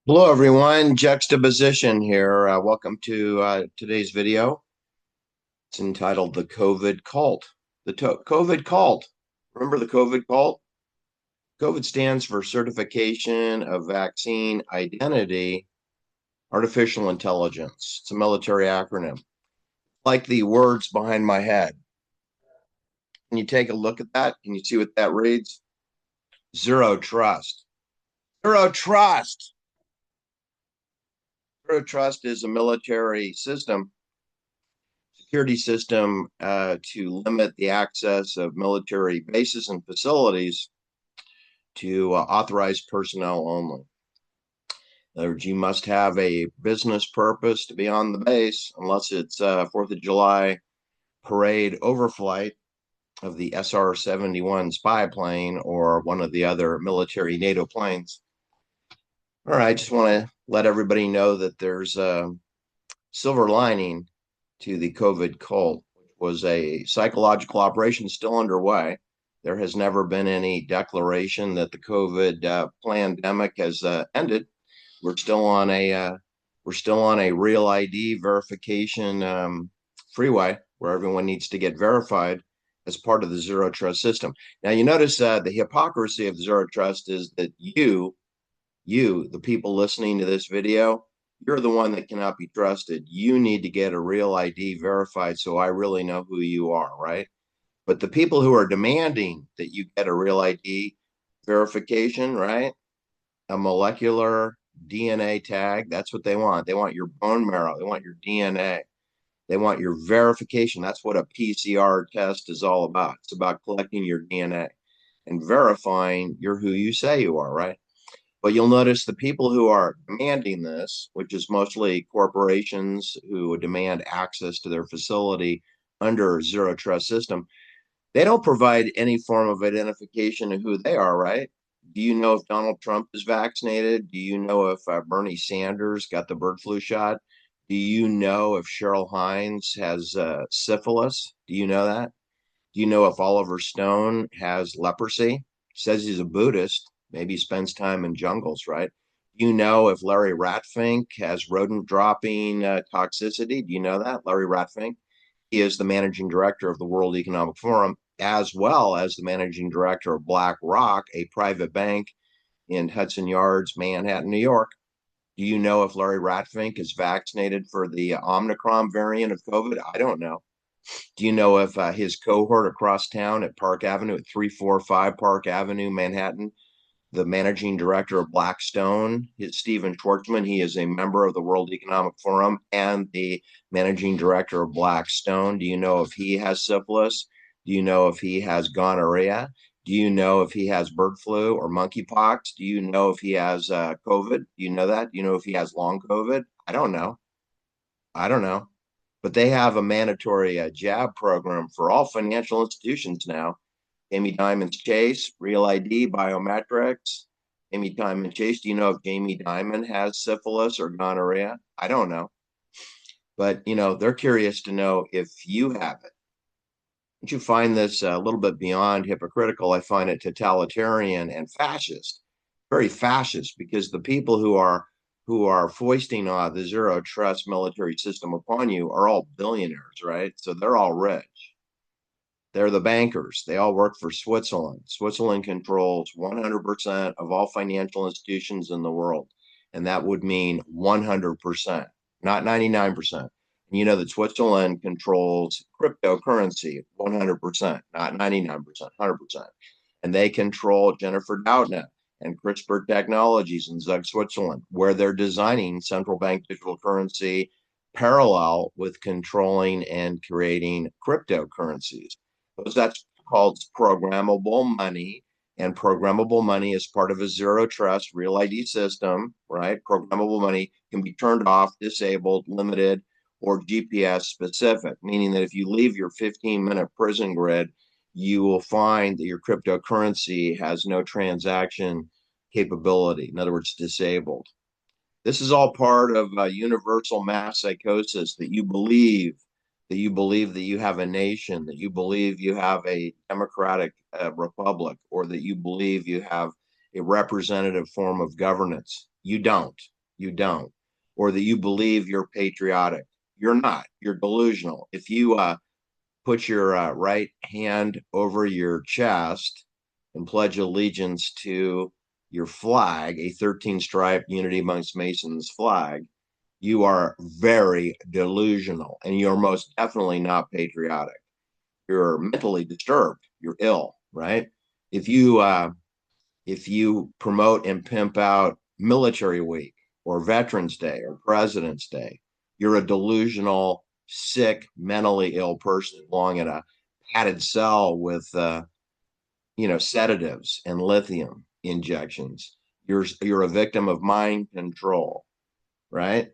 Hello, everyone. Juxtaposition here. Welcome to today's video. It's entitled The COVID Cult. COVID Cult. Remember the COVID cult? COVID stands for Certification of Vaccine Identity Artificial Intelligence. It's a military acronym. Like the words behind my head. Can you take a look at that? Can you see what that reads? Zero trust. Zero trust. Zero trust is a military system security system to limit the access of military bases and facilities to authorized personnel only. In other words, you must have a business purpose to be on the base unless it's 4th of July parade overflight of the SR-71 spy plane or one of the other military NATO planes. All right, just want to let everybody know that there's a silver lining to the COVID cult, which was a psychological operation still underway. There has never been any declaration that the COVID pandemic has ended. We're still on a real ID verification freeway where everyone needs to get verified as part of the zero trust system. Now you notice the hypocrisy of zero trust is that the people listening to this video, you're the one that cannot be trusted. You need to get a real ID verified so I really know who you are, right? But the people who are demanding that you get a real ID verification, right? A molecular DNA tag, that's what they want. They want your bone marrow, they want your DNA, they want your verification. That's what a PCR test is all about. It's about collecting your DNA and verifying you're who you say you are, right? But you'll notice the people who are demanding this, which is mostly corporations who demand access to their facility under zero trust system, they don't provide any form of identification of who they are, right? Do you know if Donald Trump is vaccinated? Do you know if Bernie Sanders got the bird flu shot? Do you know if Cheryl Hines has syphilis? Do you know that? Do you know if Oliver Stone has leprosy? Says he's a Buddhist. Maybe he spends time in jungles, right? Do you know if Larry Ratfink has rodent dropping toxicity? Do you know that? Larry Ratfink? He is the managing director of the World Economic Forum, as well as the managing director of BlackRock, a private bank in Hudson Yards, Manhattan, New York. Do you know if Larry Ratfink is vaccinated for the Omicron variant of COVID? I don't know. Do you know if his cohort across town at Park Avenue, at 345 Park Avenue, Manhattan, the managing director of Blackstone, is Stephen Schwarzman? He is a member of the World Economic Forum and the managing director of Blackstone. Do you know if he has syphilis? Do you know if he has gonorrhea? Do you know if he has bird flu or monkeypox? Do you know if he has COVID? Do you know that? Do you know if he has long COVID? I don't know. I don't know, but they have a mandatory jab program for all financial institutions now. Jamie Dimon Chase, Real ID, Biometrics. Jamie Dimon Chase, do you know if Jamie Dimon has syphilis or gonorrhea? I don't know, but they're curious to know if you have it. Don't you find this a little bit beyond hypocritical? I find it totalitarian and fascist, very fascist, because the people who are foisting the zero trust military system upon you are all billionaires, right? So they're all rich. They're the bankers. They all work for Switzerland. Switzerland controls 100% of all financial institutions in the world. And that would mean 100%, not 99%. And you know that Switzerland controls cryptocurrency 100%, not 99%, 100%. And they control Jennifer Doudna and CRISPR Technologies in Zug, Switzerland, where they're designing central bank digital currency parallel with controlling and creating cryptocurrencies. That's called programmable money. And programmable money is part of a zero trust real ID system, right? Programmable money can be turned off, disabled, limited, or GPS specific, meaning that if you leave your 15-minute prison grid, you will find that your cryptocurrency has no transaction capability. In other words, disabled. This is all part of universal mass psychosis that you have a nation, that you believe you have a democratic republic, or that you believe you have a representative form of governance. You don't. You don't. Or that you believe you're patriotic. You're not. You're delusional. If you put your right hand over your chest and pledge allegiance to your flag, a 13 stripe Unity Amongst Masons flag, you are very delusional and you're most definitely not patriotic. You're mentally disturbed. You're ill, right? If you promote and pimp out Military Week or Veterans Day or President's Day, you're a delusional, sick, mentally ill person belonging in a padded cell with sedatives and lithium injections. You're a victim of mind control, right?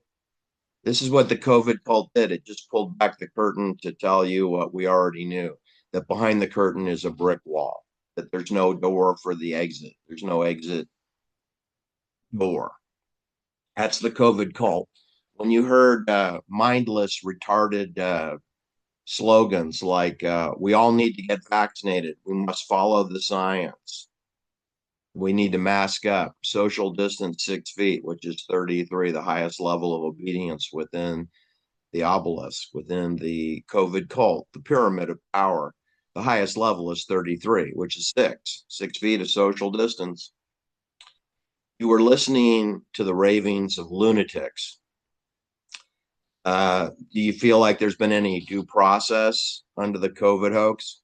This is what the COVID cult did. It just pulled back the curtain to tell you what we already knew, that behind the curtain is a brick wall, that there's no door for the exit. There's no exit door. That's the COVID cult. When you heard mindless, retarded slogans like, we all need to get vaccinated, we must follow the science, we need to mask up, social distance 6 feet, which is 33, the highest level of obedience within the obelisk, within the COVID cult, the pyramid of power. The highest level is 33, which is 6 feet of social distance. You were listening to the ravings of lunatics. Do you feel like there's been any due process under the COVID hoax?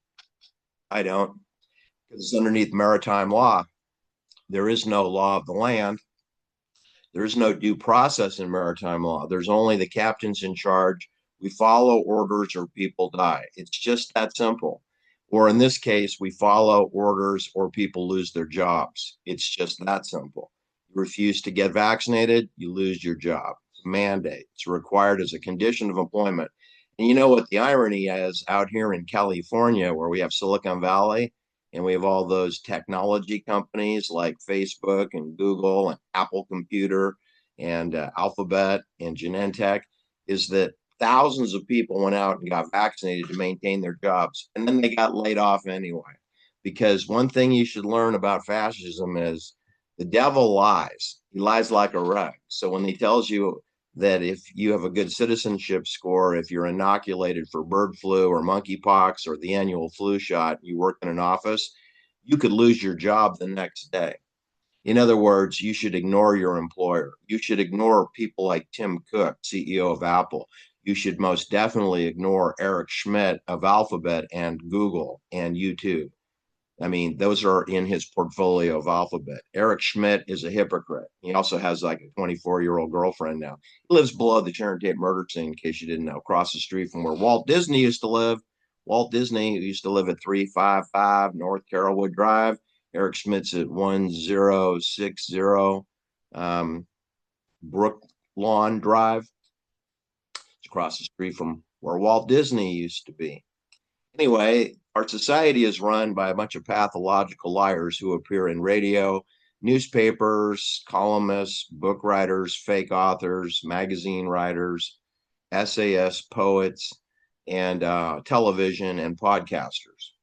I don't, because it's underneath maritime law. There is no law of the land. There is no due process in maritime law. There's only the captain's in charge. We follow orders or people die. It's just that simple. Or in this case, we follow orders or people lose their jobs. It's just that simple. You refuse to get vaccinated, you lose your job. It's a mandate. It's required as a condition of employment. And you know what the irony is out here in California, where we have Silicon Valley and we have all those technology companies like Facebook and Google and Apple Computer and Alphabet and Genentech, is that thousands of people went out and got vaccinated to maintain their jobs, and then they got laid off anyway. Because one thing you should learn about fascism is the devil lies. He lies like a rug. So when he tells you that if you have a good citizenship score, if you're inoculated for bird flu or monkeypox or the annual flu shot, you work in an office, you could lose your job the next day. In other words, you should ignore your employer. You should ignore people like Tim Cook, CEO of Apple. You should most definitely ignore Eric Schmidt of Alphabet and Google and YouTube. I mean, those are in his portfolio of Alphabet. Eric Schmidt is a hypocrite. He also has like a 24-year-old girlfriend now. He lives below the Sharon Tate murder scene, in case you didn't know, across the street from where Walt Disney used to live. Walt Disney used to live at 355 North Carrollwood Drive. Eric Schmidt's at 1060 Brook Lawn Drive. It's across the street from where Walt Disney used to be. Anyway, our society is run by a bunch of pathological liars who appear in radio, newspapers, columnists, book writers, fake authors, magazine writers, essayists, poets, and television and podcasters,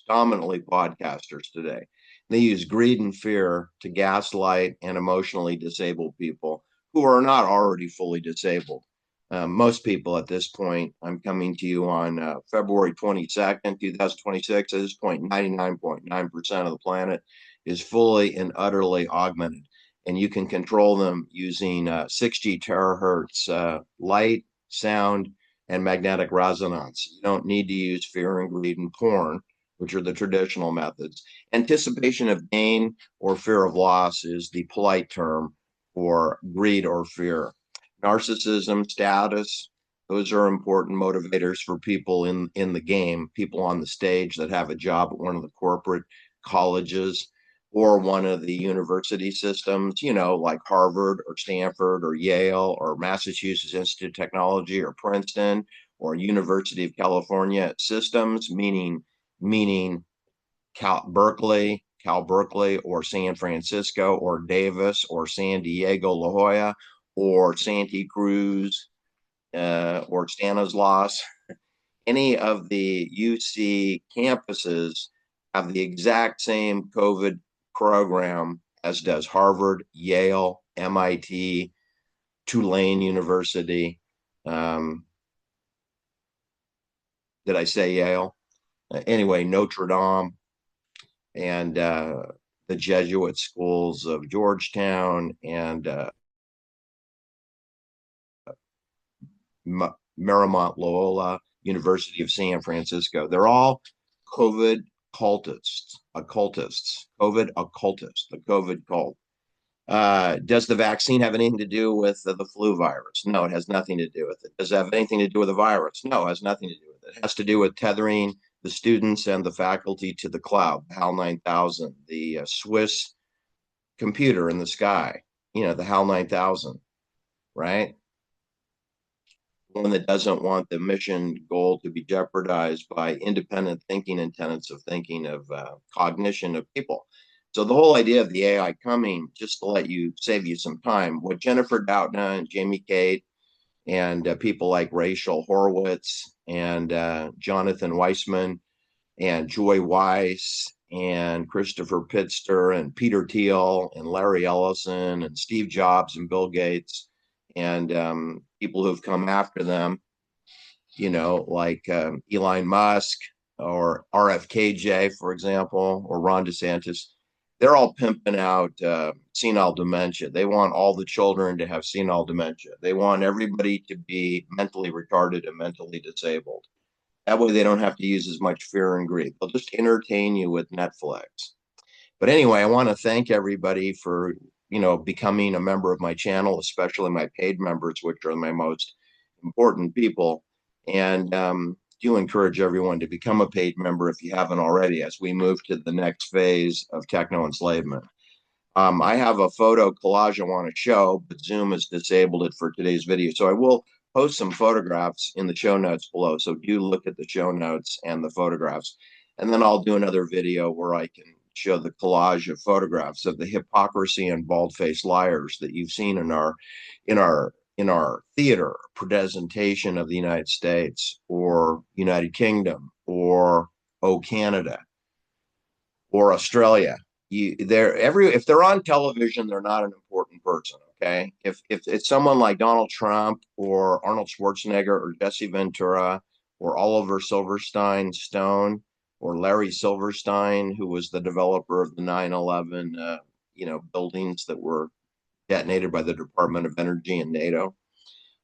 dominantly podcasters today. They use greed and fear to gaslight and emotionally disable people who are not already fully disabled. Most people at this point, I'm coming to you on February 22nd, 2026. At this point, 99.9% of the planet is fully and utterly augmented. And you can control them using 60 terahertz light, sound, and magnetic resonance. You don't need to use fear and greed and porn, which are the traditional methods. Anticipation of gain or fear of loss is the polite term for greed or fear. Narcissism, status, those are important motivators for people in the game, people on the stage that have a job at one of the corporate colleges or one of the university systems, like Harvard or Stanford or Yale or Massachusetts Institute of Technology or Princeton or University of California systems, meaning Cal Berkeley, or San Francisco or Davis or San Diego, La Jolla, or Santa Cruz, or Stanislaus. Any of the UC campuses have the exact same COVID program as does Harvard, Yale, MIT, Tulane University. Did I say Yale? Anyway, Notre Dame and the Jesuit schools of Georgetown and Marymount Loyola, University of San Francisco. They're all COVID occultists, COVID occultists, the COVID cult. Does the vaccine have anything to do with the flu virus? No, it has nothing to do with it. Does it have anything to do with the virus? No, it has nothing to do with it. It has to do with tethering the students and the faculty to the cloud, the HAL 9000, the Swiss computer in the sky, the HAL 9000, right? One that doesn't want the mission goal to be jeopardized by independent thinking and tenets of thinking of cognition of people. So the whole idea of the AI coming, just to save you some time, what Jennifer Doudna and Jamie Kate and people like Rachel Horowitz and Jonathan Weissman and Joy Weiss and Christopher Pitster and Peter Thiel and Larry Ellison and Steve Jobs and Bill Gates and people who've come after them, like Elon Musk or RFKJ, for example, or Ron DeSantis. They're all pimping out senile dementia. They want all the children to have senile dementia. They want everybody to be mentally retarded and mentally disabled. That way they don't have to use as much fear and greed. They'll just entertain you with Netflix. But anyway, I want to thank everybody for, becoming a member of my channel, especially my paid members, which are my most important people. And do encourage everyone to become a paid member if you haven't already, as we move to the next phase of techno enslavement. I have a photo collage I want to show, but Zoom has disabled it for today's video. So I will post some photographs in the show notes below. So do look at the show notes and the photographs. And then I'll do another video where I can show the collage of photographs of the hypocrisy and bald-faced liars that you've seen in our theater presentation of the United States or United Kingdom or Canada or Australia. If they're on television, they're not an important person. Okay, if it's someone like Donald Trump or Arnold Schwarzenegger or Jesse Ventura or Oliver Silverstein Stone or Larry Silverstein, who was the developer of the 9/11 buildings that were detonated by the Department of Energy and NATO,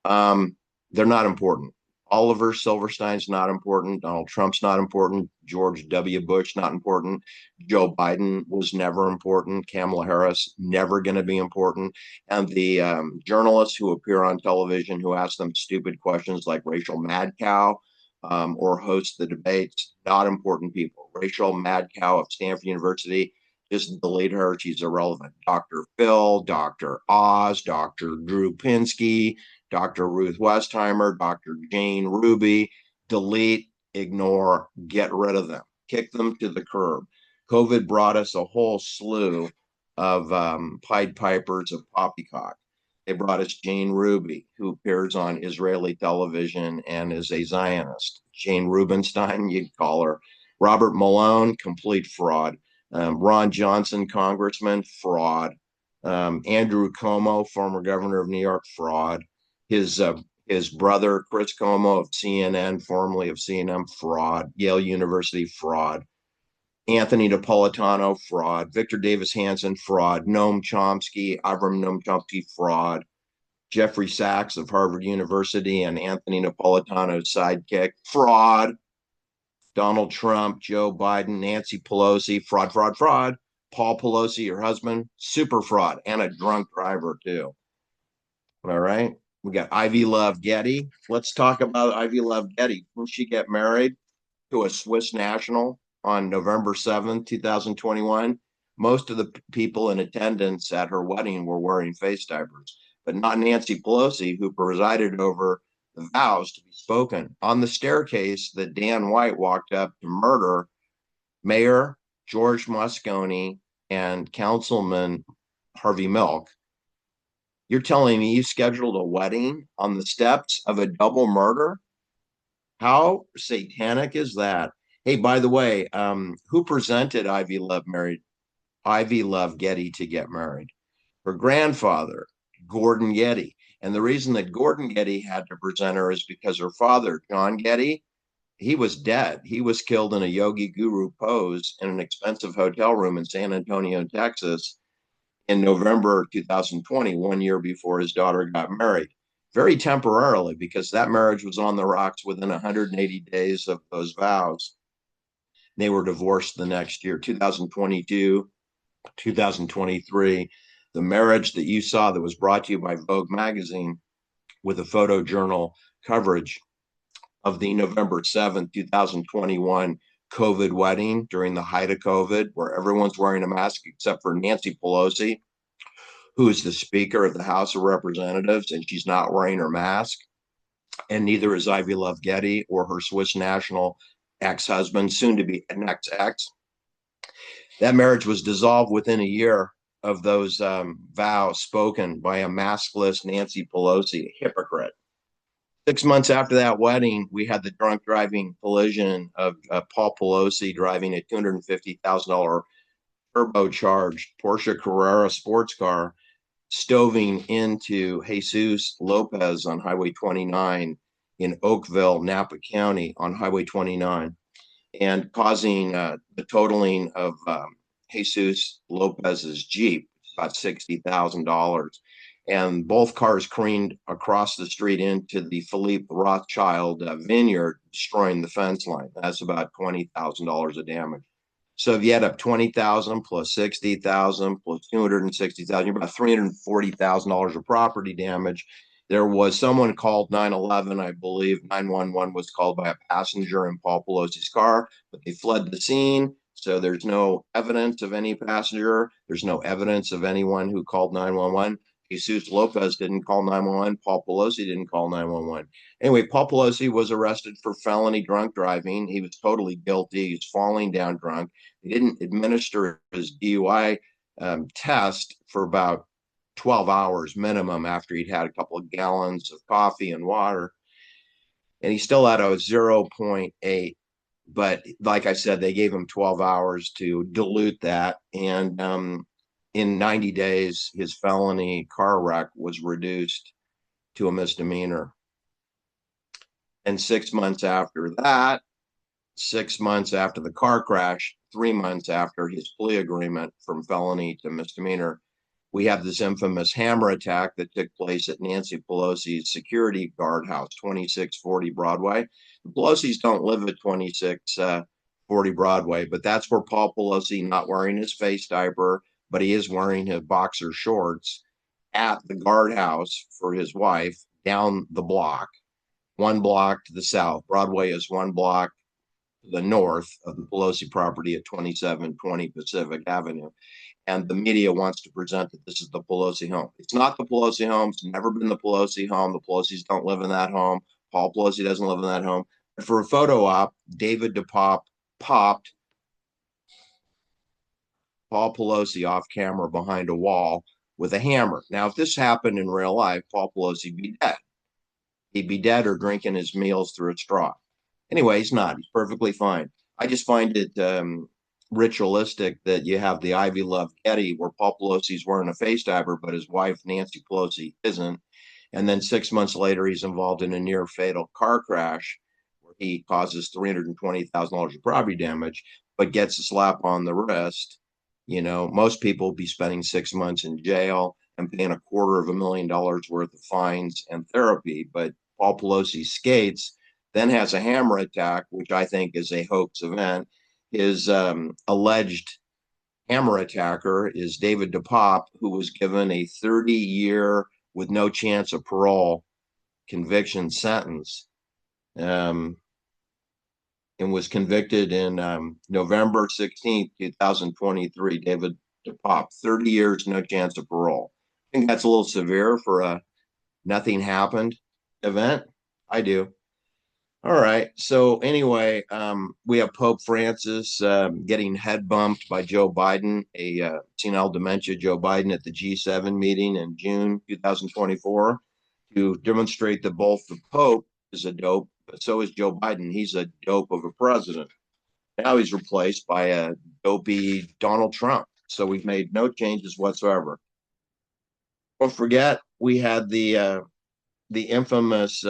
they're not important. Oliver Silverstein's not important. Donald Trump's not important. George W. Bush, not important. Joe Biden was never important. Kamala Harris, never going to be important. And the journalists who appear on television who ask them stupid questions like Rachel Madcow or host the debates, not important people. Rachel Madcow of Stanford University, just delete her. She's irrelevant. Dr. Phil, Dr. Oz, Dr. Drew Pinsky, Dr. Ruth Westheimer, Dr. Jane Ruby, delete, ignore, get rid of them, kick them to the curb. COVID brought us a whole slew of Pied Pipers of poppycock. They brought us Jane Ruby, who appears on Israeli television and is a Zionist. Jane Rubenstein, you'd call her. Robert Malone, complete fraud. Ron Johnson, congressman, fraud. Andrew Cuomo, former governor of New York, fraud. His brother, Chris Cuomo of CNN, formerly of CNN, fraud. Yale University, fraud. Anthony Napolitano, fraud. Victor Davis Hanson, fraud. Noam Chomsky, Avram Noam Chomsky, fraud. Jeffrey Sachs of Harvard University and Anthony Napolitano's sidekick, fraud. Donald Trump, Joe Biden, Nancy Pelosi, fraud, fraud, fraud. Paul Pelosi, your husband, super fraud, and a drunk driver, too. All right. We got Ivy Love Getty. Let's talk about Ivy Love Getty. Didn't she get married to a Swiss national on November 7th, 2021? Most of the people in attendance at her wedding were wearing face diapers, but not Nancy Pelosi, who presided over the vows to be spoken. On the staircase that Dan White walked up to murder Mayor George Moscone and Councilman Harvey Milk, you're telling me you scheduled a wedding on the steps of a double murder? How satanic is that? Hey, by the way, who presented Ivy Love married Ivy Love Getty to get married. Her grandfather, Gordon Getty. And the reason that Gordon Getty had to present her is because her father, John Getty, he was dead. He was killed in a Yogi Guru pose in an expensive hotel room in San Antonio, Texas, in November 2020, 1 year before his daughter got married. Very temporarily, because that marriage was on the rocks within 180 days of those vows. They were divorced the next year, 2022, 2023. The marriage that you saw that was brought to you by Vogue magazine with a photojournal coverage of the November 7th, 2021 COVID wedding during the height of COVID, where everyone's wearing a mask except for Nancy Pelosi, who is the Speaker of the House of Representatives, and she's not wearing her mask. And neither is Ivy Love Getty or her Swiss national ex-husband, soon to be an ex. That marriage was dissolved within a year of those vows spoken by a maskless Nancy Pelosi, a hypocrite. 6 months after that wedding, we had the drunk driving collision of Paul Pelosi driving a $250,000 turbocharged Porsche Carrera sports car, stoving into Jesus Lopez on Highway 29 in Oakville, Napa County on Highway 29, and causing the totaling of Jesus Lopez's Jeep, about $60,000. And both cars careened across the street into the Philippe Rothschild vineyard, destroying the fence line. That's about $20,000 of damage. So if you add up 20,000 plus 60,000 plus 260,000, you're about $340,000 of property damage. There was someone called 911, I believe 911 was called by a passenger in Paul Pelosi's car, but they fled the scene. So there's no evidence of any passenger. There's no evidence of anyone who called 911. Jesus Lopez didn't call 911. Paul Pelosi didn't call 911. Anyway, Paul Pelosi was arrested for felony drunk driving. He was totally guilty. He's falling down drunk. He didn't administer his DUI test for about 12 hours minimum after he'd had a couple of gallons of coffee and water. And he still had a 0.8. But like I said, they gave him 12 hours to dilute that. And in 90 days, his felony car wreck was reduced to a misdemeanor. And 6 months after that, 6 months after the car crash, 3 months after his plea agreement from felony to misdemeanor, we have this infamous hammer attack that took place at Nancy Pelosi's security guard house, 2640 Broadway. The Pelosi's don't live at 2640 Broadway, but that's where Paul Pelosi, not wearing his face diaper, but he is wearing his boxer shorts, at the guardhouse for his wife down the block, 1 block to the south. Broadway is 1 block to the north of the Pelosi property at 2720 Pacific Avenue. And the media wants to present that this is the Pelosi home. It's not the Pelosi home. It's never been the Pelosi home. The Pelosi's don't live in that home. Paul Pelosi doesn't live in that home. But for a photo op, David DePape popped Paul Pelosi off camera behind a wall with a hammer. Now, if this happened in real life, Paul Pelosi would be dead. He'd be dead or drinking his meals through a straw. Anyway, he's not. He's perfectly fine. I just find it ritualistic that you have the Ivy Love Getty where Paul Pelosi's wearing a face diaper, but his wife, Nancy Pelosi, isn't. And then 6 months later, he's involved in a near fatal car crash where he causes $320,000 of property damage, but gets a slap on the wrist. You know, most people will be spending 6 months in jail and paying $250,000 worth of fines and therapy. But Paul Pelosi skates, then has a hammer attack, which I think is a hoax event. His alleged hammer attacker is David DePape, who was given a 30-year with no chance of parole conviction sentence, and was convicted in November 16th, 2023. David DePape, 30 years, no chance of parole. I think that's a little severe for a nothing happened event. I do. All right. So anyway, we have Pope Francis getting head bumped by Joe Biden, a senile dementia Joe Biden at the G7 meeting in June 2024 to demonstrate that both the Pope is a dope, but so is Joe Biden. He's a dope of a president. Now he's replaced by a dopey Donald Trump. So we've made no changes whatsoever. Don't forget, we had the infamous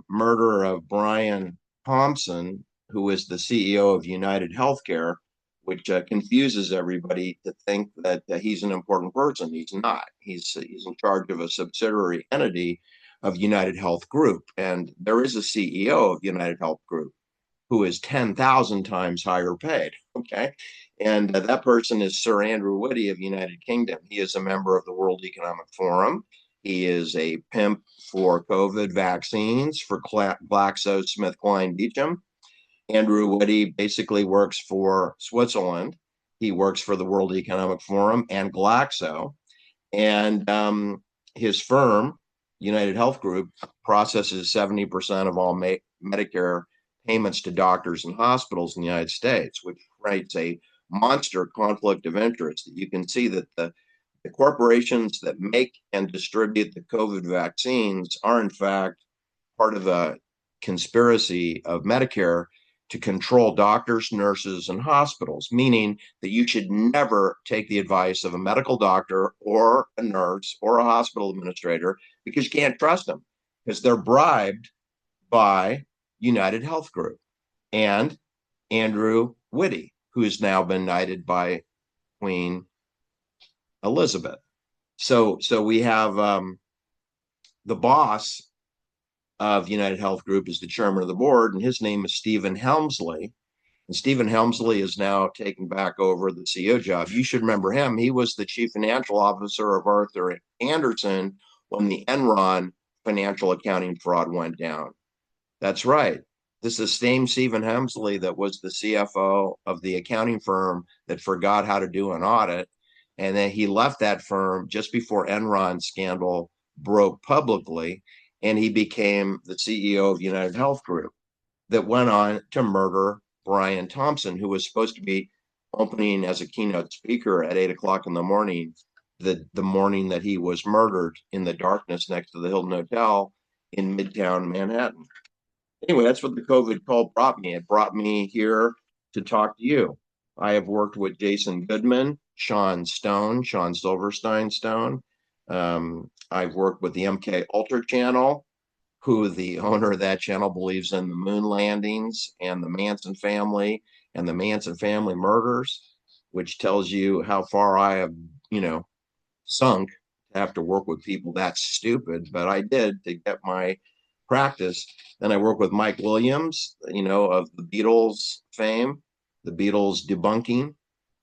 murder of Brian Thompson, who is the CEO of United Healthcare, which confuses everybody to think that he's an important person. He's not. He's in charge of a subsidiary entity of United Health Group, and there is a CEO of United Health Group who is 10,000 times higher paid. Okay. And that person is Sir Andrew Whitty of United Kingdom. He is a member of the World Economic Forum. He is a pimp for COVID vaccines for GlaxoSmithKline Beecham. Andrew Whitty basically works for Switzerland. He works for the World Economic Forum and Glaxo. And his firm, United Health Group, processes 70% of all Medicare payments to doctors and hospitals in the United States, which creates a monster conflict of interest. You can see that the corporations that make and distribute the COVID vaccines are, in fact, part of a conspiracy of Medicare to control doctors, nurses, and hospitals, meaning that you should never take the advice of a medical doctor or a nurse or a hospital administrator because you can't trust them because they're bribed by United Health Group and Andrew Whitty, who's now been knighted by Queen Elizabeth. So we have the boss of United Health Group is the chairman of the board, and his name is Stephen Helmsley. And Stephen Helmsley is now taking back over the CEO job. You should remember him. He was the chief financial officer of Arthur Andersen when the Enron financial accounting fraud went down. That's right. This is the same Stephen Helmsley that was the CFO of the accounting firm that forgot how to do an audit. And then he left that firm just before Enron scandal broke publicly, and he became the CEO of United Health Group that went on to murder Brian Thompson, who was supposed to be opening as a keynote speaker at 8 o'clock in the morning, the morning that he was murdered in the darkness next to the Hilton Hotel in Midtown Manhattan. Anyway, that's what the COVID call brought me. It brought me here to talk to you. I have worked with Jason Goodman, Sean Stone, Sean Silverstein Stone. I've worked with the MK Ultra channel, who the owner of that channel believes in the moon landings and the Manson family and the Manson family murders, which tells you how far I have, sunk to have to work with people that stupid. But I did to get my practice. Then I work with Mike Williams, of the Beatles fame, the Beatles debunking.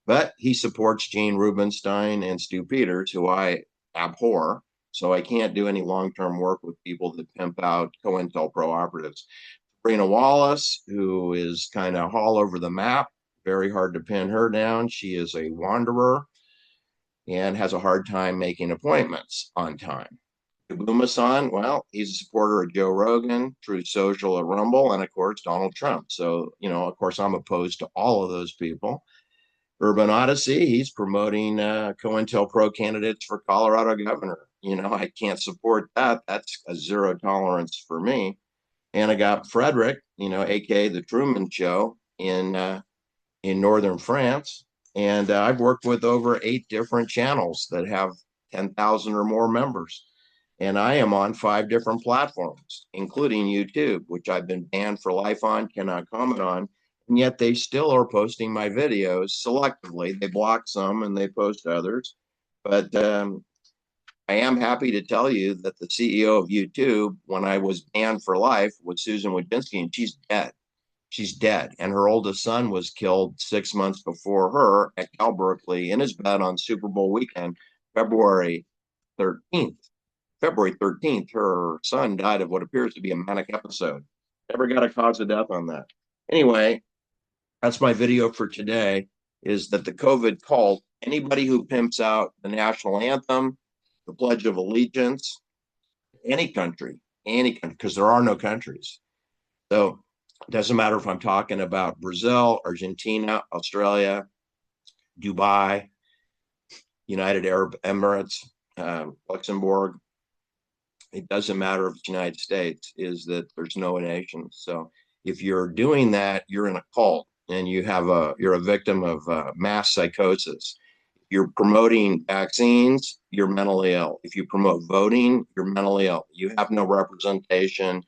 But he supports Gene Rubinstein and Stu Peters, who I abhor. So I can't do any long-term work with people that pimp out COINTELPRO operatives. Sabrina Wallace, who is kind of all over the map, very hard to pin her down. She is a wanderer and has a hard time making appointments on time. Boomasan, well, he's a supporter of Joe Rogan, Truth Social, or Rumble, and of course Donald Trump. So, of course, I'm opposed to all of those people. Urban Odyssey, he's promoting COINTELPRO candidates for Colorado governor. I can't support that. That's a zero tolerance for me. And I got Frederick, aka the Truman Show in northern France. And I've worked with over 8 different channels that have 10,000 or more members. And I am on 5 different platforms, including YouTube, which I've been banned for life on, cannot comment on. And yet they still are posting my videos selectively. They block some and they post others. But I am happy to tell you that the CEO of YouTube, when I was banned for life, was Susan Wojcicki, and she's dead. She's dead. And her oldest son was killed 6 months before her at Cal Berkeley in his bed on Super Bowl weekend, February 13th. February 13th, her son died of what appears to be a manic episode. Never got a cause of death on that. Anyway, that's my video for today, is that the COVID cult, anybody who pimps out the national anthem, the Pledge of Allegiance, any country, because there are no countries. So it doesn't matter if I'm talking about Brazil, Argentina, Australia, Dubai, United Arab Emirates, Luxembourg. It doesn't matter if it's the United States, is that there's no nation. So if you're doing that, you're in a cult and you're a victim of mass psychosis. you're promoting vaccines, you're mentally ill. If you promote voting, you're mentally ill. You have no representation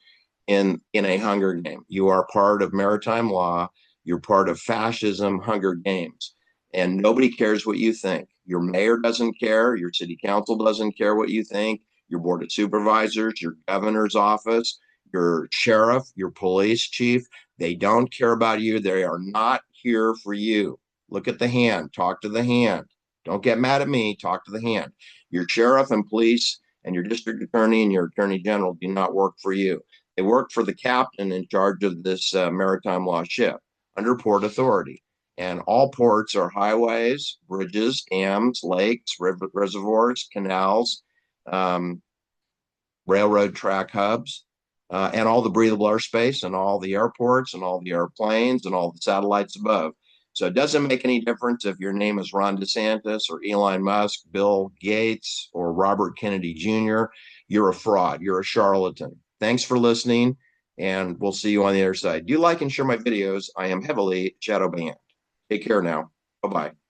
in a Hunger Game. You are part of maritime law. You're part of fascism, Hunger Games, and nobody cares what you think. Your mayor doesn't care. Your city council doesn't care what you think. Your board of supervisors, your governor's office, your sheriff, your police chief, they don't care about you. They are not here for you. Look at the hand. Talk to the hand. Don't get mad at me. Talk to the hand. Your sheriff and police and your district attorney and your attorney general do not work for you. They work for the captain in charge of this maritime law ship under port authority. And all ports are highways, bridges, dams, lakes, reservoirs, canals, um, railroad track hubs, and all the breathable airspace and all the airports and all the airplanes and all the satellites above. So it doesn't make any difference if your name is Ron DeSantis or Elon Musk, Bill Gates, or Robert Kennedy Jr. You're a fraud. You're a charlatan. Thanks for listening, and we'll see you on the other side. Do like and share my videos. I am heavily shadow banned. Take care now. Bye-bye.